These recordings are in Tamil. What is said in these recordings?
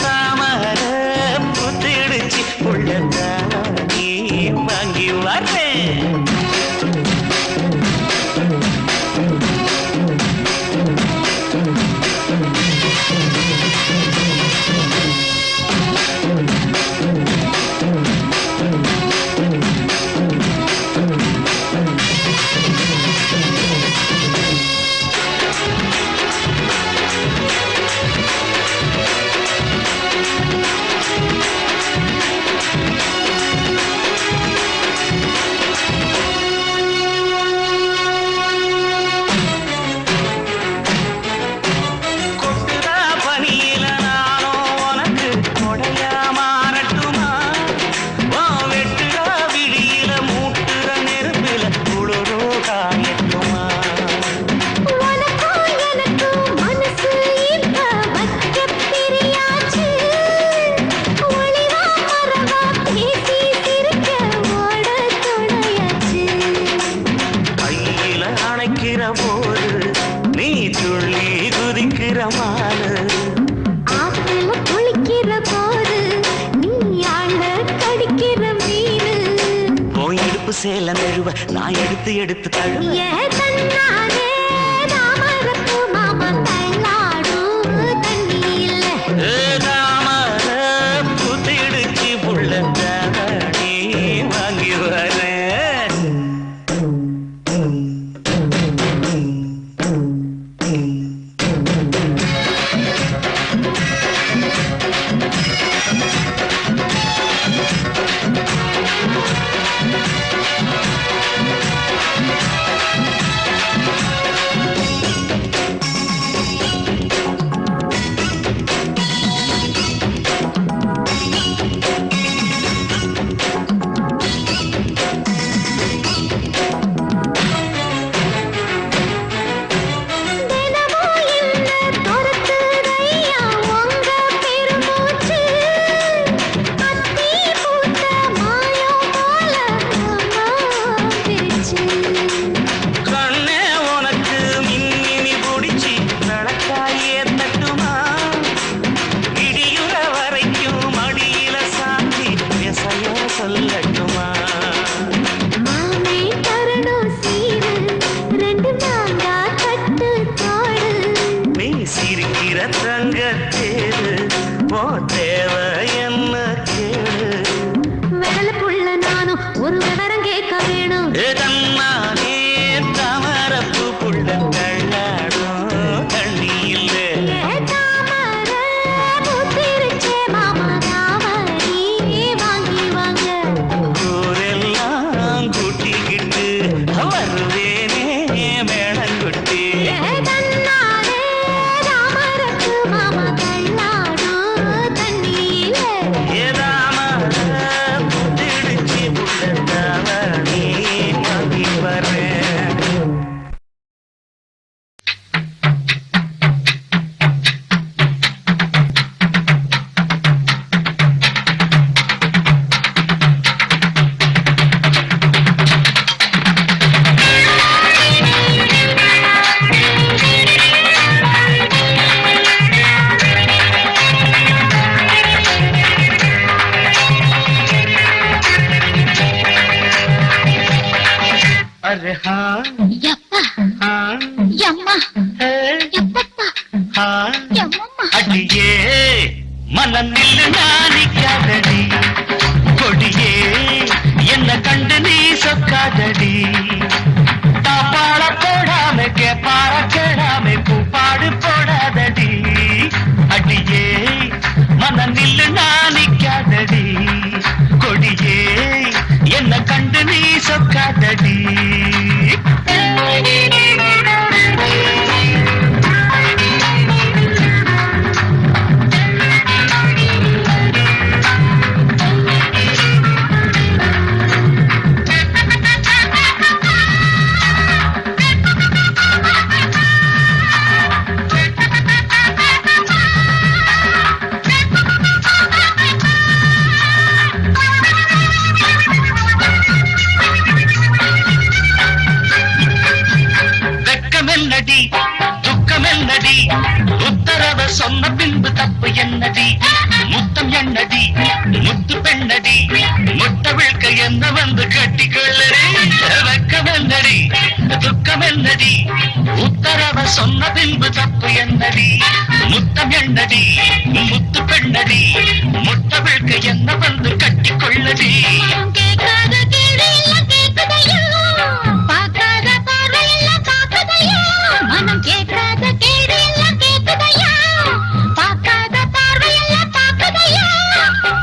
தாமர புத்திடுச்சு உள்ளதானே வாங்கி வரேன். சேல நழுவ நான் எடுத்து எடுத்து தழுவ புத்திடுச்சு புள்ளதானே வாங்கி வரேன். ஒரு விவரம் கேட்க வேணும். தாமரப்பு புள்ள கள்ளாடும் தண்ணி இல்லை. புத்திருச்சே மாமா தாமரை வாங்கி வாங்க. ஊரெல்லாம் கூட்டிக்கிட்டு வருவேனே மேளங்குட்டி. தாமரப்பு மாமா கள்ளாடும் தண்ணி இல்லை. अरे हाँ यप्पा हाँ यम्मा यप्पा हाँ यम्मा अडिये मन निल्लु नानिक्कादडी कोडिये एन्न कंडु नी सोक्कादडी तापाळ पोडामे केपाळ केडामे पूपाडु पोडादडी अडिये मन निल्लु नानिक्कादडी कोडिये एन्न कंडु नी सोक्कादडी என்னடி முத்தம் என்னடி முத்து பெண்ணடி முட்ட விழ்க்க என்ன வந்து கட்டிக்கொள்ளடி வெக்கம் என்னடி துக்கம் என்னடி உத்தரவ சொன்ன பின்பு தப்பு என்னடி முத்தம் என்னடி முத்து பெண்ணடி முட்ட விழ்க்க என்ன வந்து கட்டிக்கொள்ளடி கேட்காத கேடு எல்லாம் கேட்குதையோ பார்க்காத பார்வை எல்லாம் பார்க்குதையோ மனம் கேட்காத கேடு எல்லாம் கேட்குதையோ பார்க்காத பார்வை எல்லாம் பார்க்குதையோ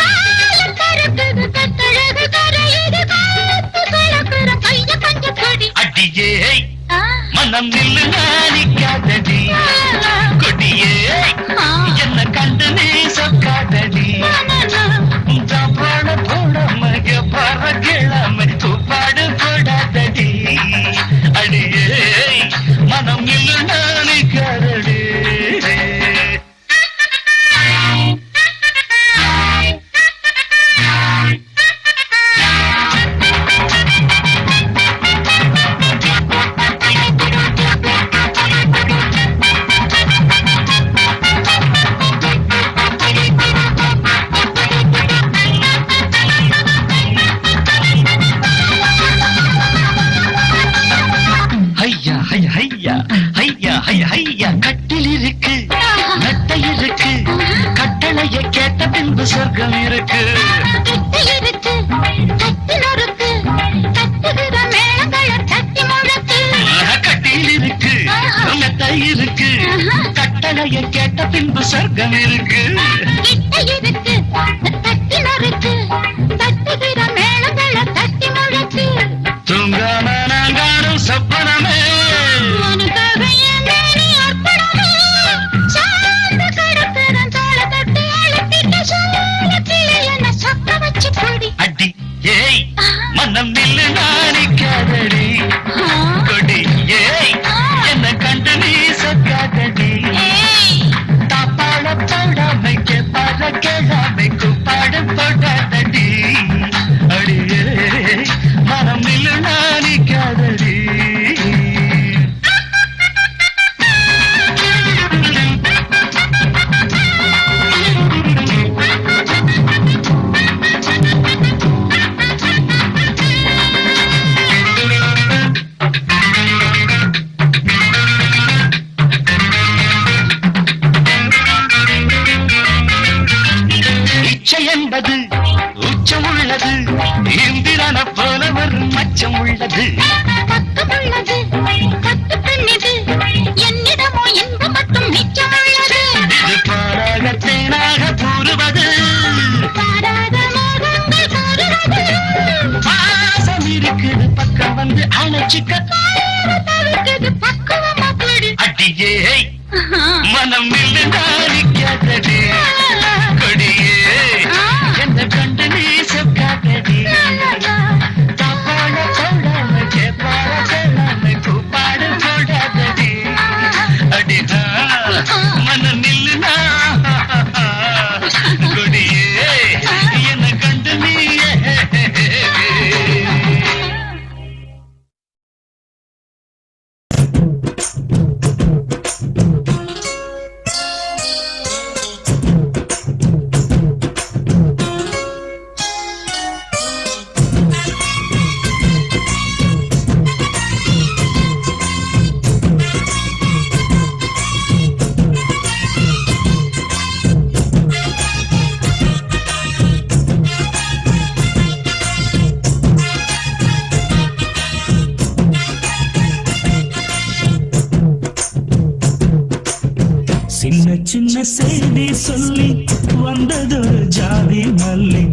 காலம் கருக்குது கட்டழகு கரையுது காத்து கலக்குற கைய பஞ்ச கொடி அடியே மனம் நில்லு நாணிக்காதடி கொடியே என்ன கண்டு நீ சொக்காதடி பாட போடாம பற கிழமை தூப்பாடு போடாதடி அடியே மனம் நில்லு நாணிக்காதடி ஐயா ஐயா ஐயா ஐயா ஐயா ஐயா கட்டில் இருக்கு நட்டை இருக்கு கட்டளையை கேட்ட பின்பு சொர்க்கம் இருக்கு கிட்ட இருக்கு கட்டில் இருக்கு கட்டுகிற மேளங்களை தட்டி முழக்கு கட்டில் இருக்கு நட்டை இருக்கு கட்டளையை கேட்ட பின்பு சொர்க்கம் இருக்கு கிட்ட இருக்கு கட்டில் இருக்கு கட்டுகிற மேளங்களை தட்டி முழக்கு தூங்காம நான் காணும் சொப்பனமே உனக்காக என் மேனி அர்ப்பணமே சார்ந்து கிடக்கிறேன் தோளை தட்டி அழுத்திட்ட சோளத்திலே என்னை சொக்க வச்சு கொடி அடி ஏய் மனம் நில்லு நாணிக்காதடி கொடி ஏய் என்ன கண்டு நீ சொக்காதடி தாப்பாட போடாமைக்கு பற கேளாமைக்கு பாடு போடாதடி அடியே மனம் நில்லு நாணிக்காதடி இச்சை என்பது உச்சம் உள்ளது இந்திரன போல ஒரு மச்சம் உள்ளது பக்கமுள்ளது கட்டு பெண்ணிது என்னிடமோ என்பது மட்டும் மிச்சமுள்ளது இது பாராக தேனாக கூறுவது பாராத மோகங்கள் கூறுவது பாசம் இருக்குது பக்கம் வந்து அணைச்சிக்க தவிர்க்குது பக்குவமா கொடி அடியே மனம் நில்லு நாணிக்காதடி கொடியே என்ன கண்டு நீ சொக்காதடி தாப்பாட போடாம கேப்பாட கேளாம கூப்பாடு போடாதடி அடிதா மனம் நில்லு கொடியே என்ன கண்டு நீ சின்ன சின்ன செய்தி சொல்லி வந்ததொரு ஜாதி மல்லி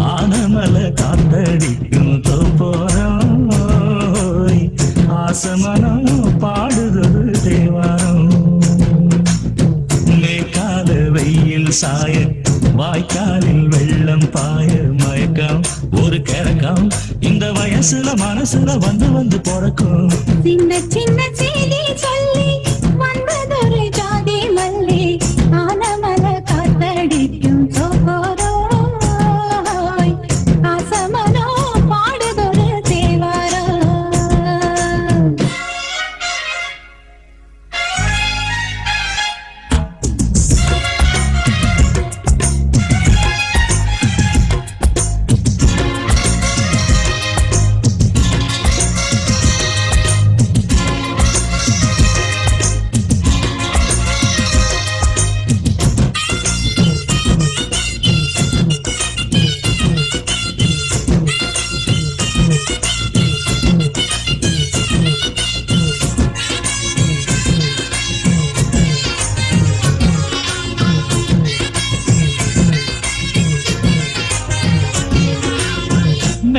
ஆனமல காத்தடிக்கும் தோப்போரம் ஆசமனம் பாடுதொரு தேவாரம் மேற்கால வெயில் சாய வாய்க்காலில் வெள்ளம் பாய மயக்கம் ஒரு கிறக்கம் இந்த வயசுல மனசுல வந்து வந்து பிறக்கும் சின்ன சின்ன செய்தி சொல்லி வந்ததொரு ஜாதி மல்லி ஆனமல காத்தடிக்கும் சோகோரோய் ஆசமனோ பாடுதொரு தேவாரம்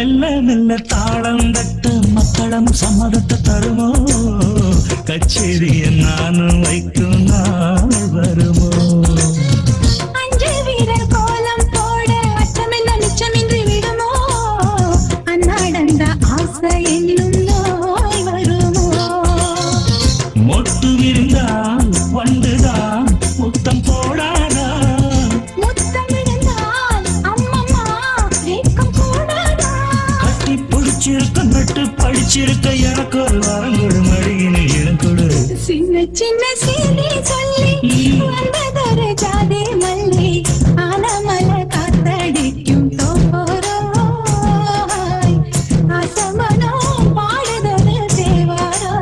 மெல்ல மெல்ல தாளம் தட்ட மக்களும் சம்மதத்தை தருமோ கச்சேரிய நானும் வைக்கும் நாள் வருமோ அஞ்சு வீரர் கோலம் போட அச்சமென்ன மிச்சமின்றி விடுமோ அந்நாடந்த ஆசை என்னும் நோய் வருமோ மொட்டு விருந்தால் வண்டுதான் முத்தம் போடாதா முத்தமிழந்தால் அம்மம்மா வெட்கம் கூடாதா கட்டி பிடிச்சிருக்க நட்டு படிச்சிருக்க எனக்கு ஒரு வரங்கொடு மடியினை இளங்கொடு சின்ன சின்ன செய்தி சொல்லி வந்ததொரு ஜாதி மல்லி ஆனமல காத்தடிக்கும் தோப்போரோய் ஆசமனோ பாடுதொரு தேவாரோ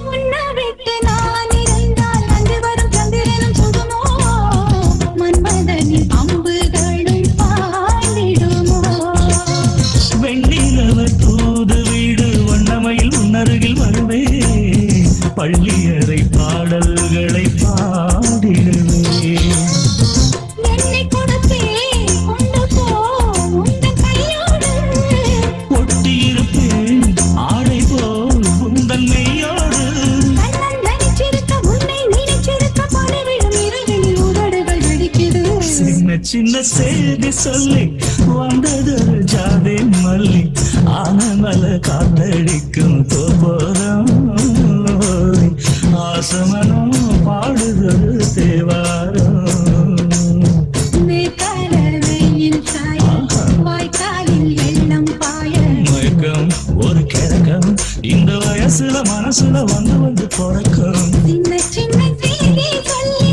உன்னை விட்டு நான் இருந்தால் அன்று வரும் சந்திரனும் சுடுமோ மன்மதனின் அம்புகளும் பாய்ந்திடுமோ வெண்ணிலவ தூது வீடு வண்ணமையில் உன்னருகில் வருவே பள்ளியறை பாடல்களை பாடிடுவே என்னை கொடுத்தே கொண்டு போ உந்தன் கையோடு ஒட்டியிருப்பேன் ஆடை போல் உந்தன் மெய்யோடு கண்ணன் நினைச்சிருக்க உன்னை நினைச்சிருக்க பணிவிடும் இரவினில் உதடுகள் வெடிக்குது சின்ன சின்ன செய்தி சொல்லி வந்ததொரு ஜாதி மல்லி ஆனமல காத்தடிக்கும் தோபோரம் ஆசமனம் பாடுதொரு தேவாரம் மேற்கடவையில் சாய வாய்க்காலில் வெள்ளம் பாய மயக்கம் ஒரு கிழக்கம் இந்த வயசுல மனசுல வந்து வந்து பிறக்கும் சின்ன சின்ன செய்தி சொல்லி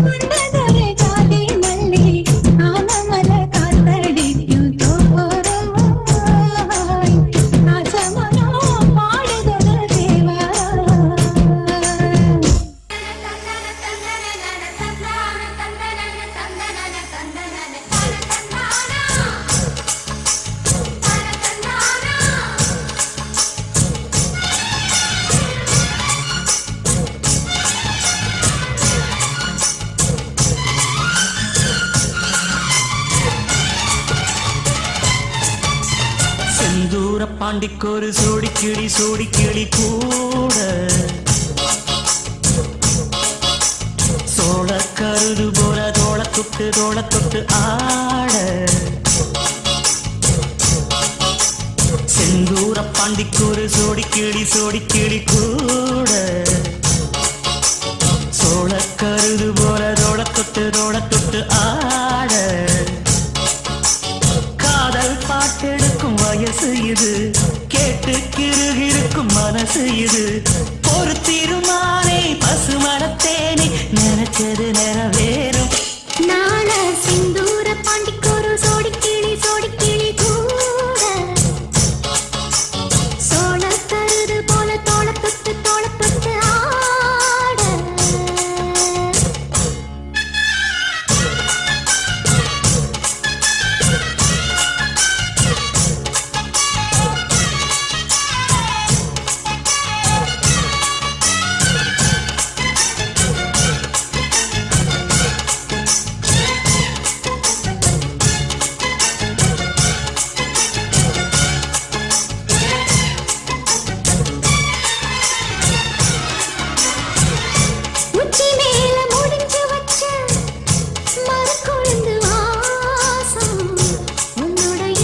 வந்ததொரு ஜாதி மல்லி ஆனமல காத்தடிக்கும் தோப்போரோய் ஆசமனோ பாடுதொரு தேவாரோ செந்தூர பாண்டிக்கொரு சோடி கிளி கூட சோழ கருது போல தோள தொட்டு ஆட செந்தூர பாண்டிக்கொரு சோடி கிளி கூட சோழ கருது போல தோள தொட்டு ஆட காதல் பாட்டெடுக்கும் வயசு இது கேட்டு கிருகிருக்கும் மனசு இது ஒரு திருமானே பசுமரத்தேனே நினைச்சது நிறைவேறும் நாள சிந்தூர பாண்டிக்கொரு சோடி கிளி கூட சோழ கருது போல தோள தொட்டு ஆட உச்சி மேல முடிஞ்சு வச்ச மரக்குழந்து வாசம் உன்னுடைய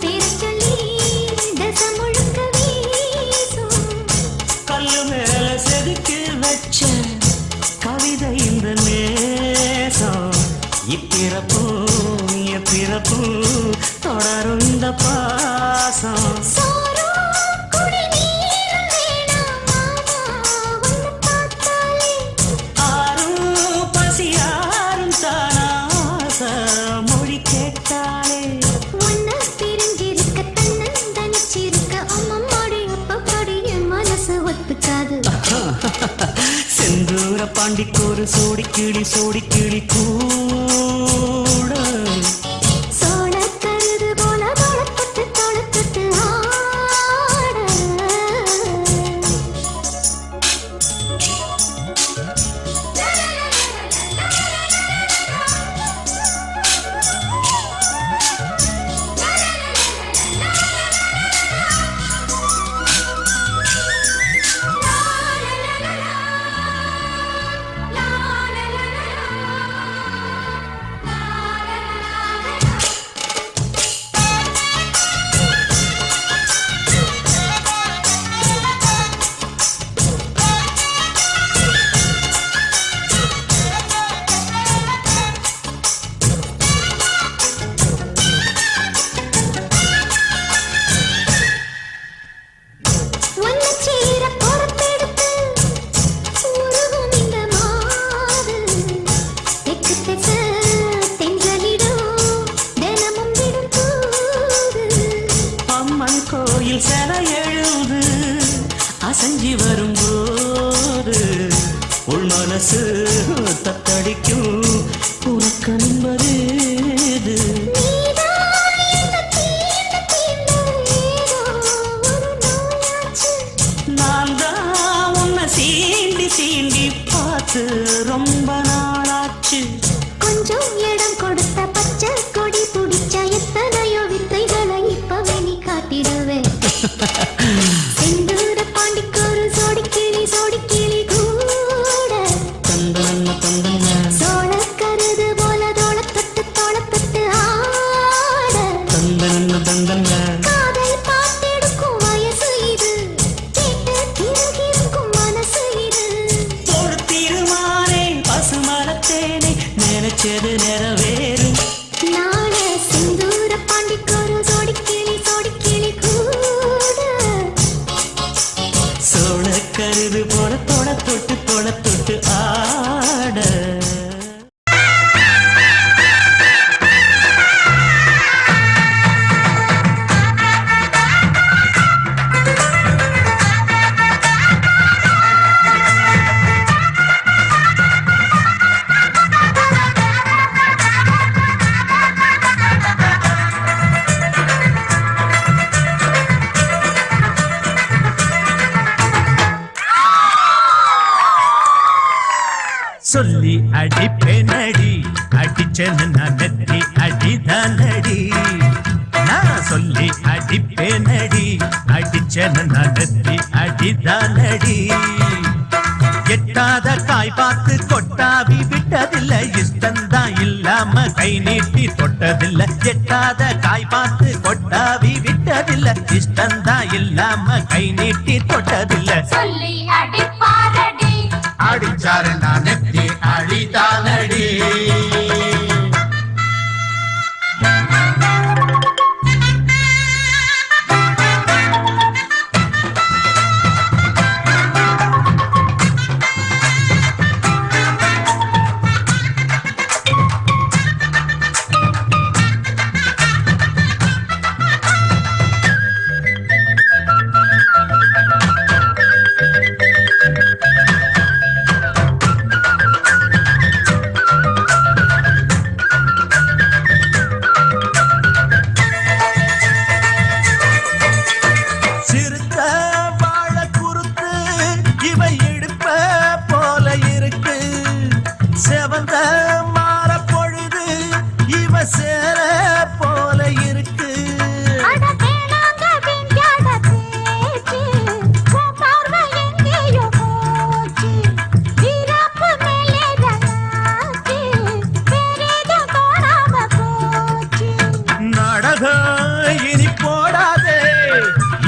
பேரை சொல்லி தசை முழுக்க வீசும் கல்லு மேல செதுக்கி வச்ச கவிதை இந்த நேசம் இப்பிறப்பு எப்பிறப்பு தொடரும் இந்த பாசம் சோரோ குடிநீர் வேணாம் மாமா உன்னை பார்த்தாலே ஆரும் பசியாரும் தானா பாண்டிக்கு ஒரு சோடி கிளி கூட சோளக்கருது போல தொளத்தொட்டு தொளத்தொட்டு ஆட கோயில் சில எழுது அசஞ்சி வரும்போது உள் மனசு தத்தடிக்கும் உனக்கு என்பது நான் தான் உன்னை சீண்டி சீண்டி பார்த்து ரொம்ப நாளாச்சு கொஞ்சம் இடம் கொடுத்த பச்சை கொடி பிடிச்ச எத்தனையோ வித்தைகளை இப்பவே நீ காட்டிடுவேன் செந்தூர பாண்டிக்கு ஒரு சோடி கிளி கூட சோளக்கருது போல தோளத்தொட்டு ஆட காதல் பாட்டெடுக்கும் வயசு இது கேட்டு திருகிருக்கும் மனசு இது ஒரு தீர்மானே பசுமரத்தேனே நினைச்சது நிறைவேறும் நாள செந்தூர பாண்டிக்கு ஒரு சோடி கிளி கூட சோளக்கருது போல தொளத்தொட்டு ஆட சொல்லி அடிப்பேனடி அடிச்சேன்னு நான் நெத்தி அடிதானடி நான் சொல்லி அடிப்பேனடி அடிச்சேன்னு நான் நெத்தி அடிதானடி எட்டாத காய் பார்த்து கொட்டாவி விட்டதில்லை இஷ்டந்தான் இல்லாம கை நீட்டி தொட்டதில்லை எட்டாத காய் பார்த்து கொட்டாவி விட்டதில்லை இஷ்டந்தான் இல்லாம கை நீட்டி தொட்டதில்லை சொல்லி அடிப்பாரடி அடிச்சாரு நான் நெத்தி அடித்தானடி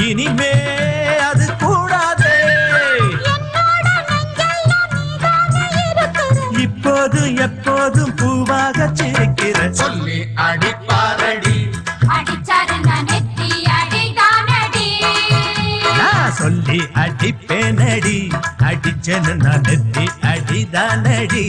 இனிமே அது கூடாதே இப்போது எப்போதும் பூவாக சிரிக்கிற சொல்லி அடிப்பாரடி அடிச்சாரு நான் நெத்தி அடிதானடி நான் சொல்லி அடிப்பேனடி அடிச்சேன்னு நான் நெத்தி அடிதானடி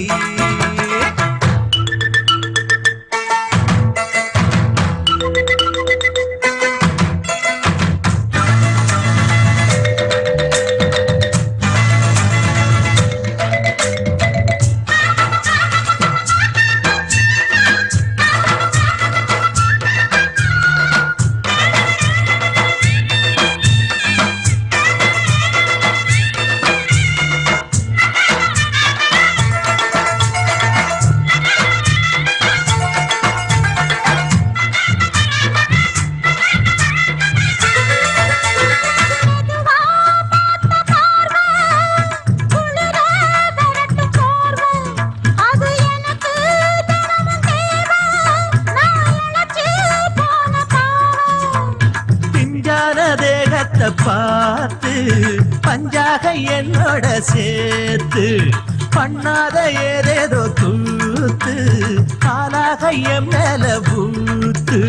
சேர்த்து பண்ணாத ஏதேதோ கூத்து காலாக என் மேல பூத்து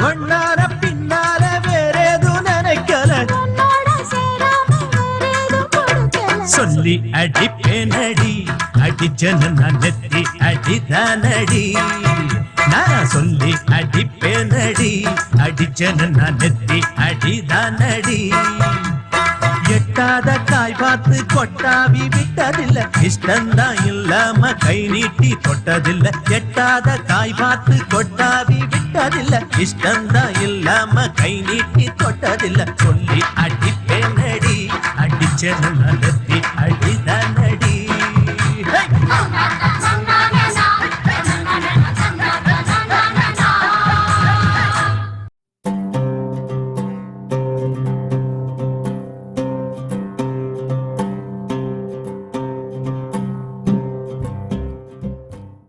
ஒன்னார பின்னால வேறேதும் நினைக்கல சொல்லி அடிப்பேனடி அடிச்சன நான் நெத்தி அடிதானடி நான் சொல்லி அடிப்பேனடி அடிச்சன நான் நெத்தி அடிதானடி எட்டாத காய் பார்த்து கொட்டாவி விட்டதில்ல இஷ்டந்தான் இல்லாம கை நீட்டி தொட்டதில்ல எட்டாத காய் பார்த்து கொட்டாவி விட்டதில்ல இஷ்டந்தான் இல்லாம கை நீட்டி தொட்டதில்ல சொல்லி அடிப்பேனடி அடிச்சன நான்